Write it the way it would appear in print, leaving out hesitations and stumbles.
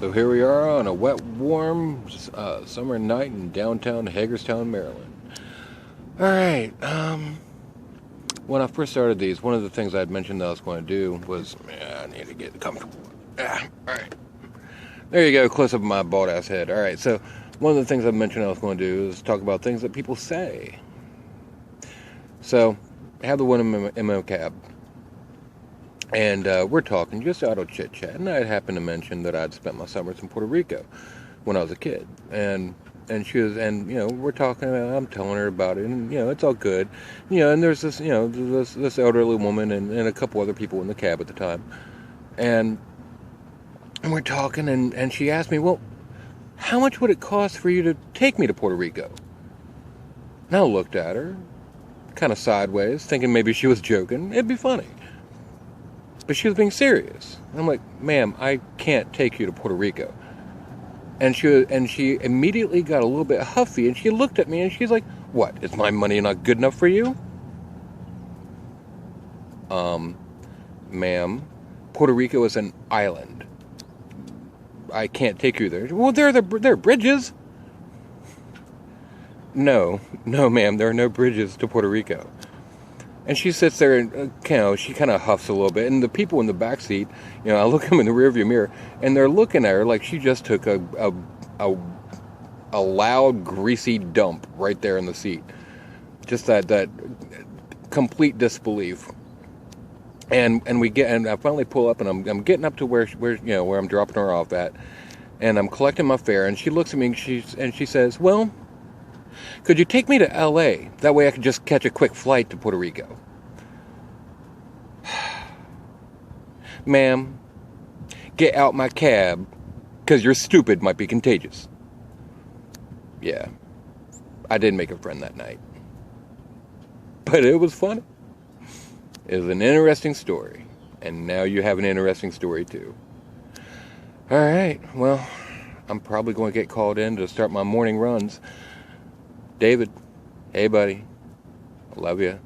So here we are on a wet, warm summer night in downtown Hagerstown, Maryland. All right. When I first started these, one of the things I'd mentioned that I was going to do was, I need to get comfortable. All right. There you go, close up of my bald ass head. All right. So one of the things I mentioned I was going to do is talk about things that people say. So I have the one in my cab. And we're talking just auto chit chat, and I happened to mention that I'd spent my summers in Puerto Rico when I was a kid, and she was, and we're talking about, I'm telling her about it, and it's all good, and there's this this elderly woman and a couple other people in the cab at the time, and we're talking, and she asked me, well, how much would it cost for you to take me to Puerto Rico? And I looked at her, kind of sideways, thinking maybe she was joking. It'd be funny. But she was being serious. I'm like, ma'am, I can't take you to Puerto Rico. And she immediately got a little bit huffy, and she looked at me, and she's like, what, is my money not good enough for you? Ma'am, Puerto Rico is an island. I can't take you there. Well, there are bridges. No, ma'am, there are no bridges to Puerto Rico. And she sits there and, she kind of huffs a little bit. And the people in the back seat, I look at them in the rearview mirror, and they're looking at her like she just took a loud, greasy dump right there in the seat. Just that complete disbelief. And I finally pull up, and I'm getting up to where I'm dropping her off at, and I'm collecting my fare. And she looks at me, and she says, well, could you take me to L.A.? That way I could just catch a quick flight to Puerto Rico. Ma'am, get out my cab, because your stupid might be contagious. Yeah, I did make a friend that night. But it was funny. It was an interesting story. And now you have an interesting story too. All right, well, I'm probably going to get called in to start my morning runs. David, hey buddy, I love you.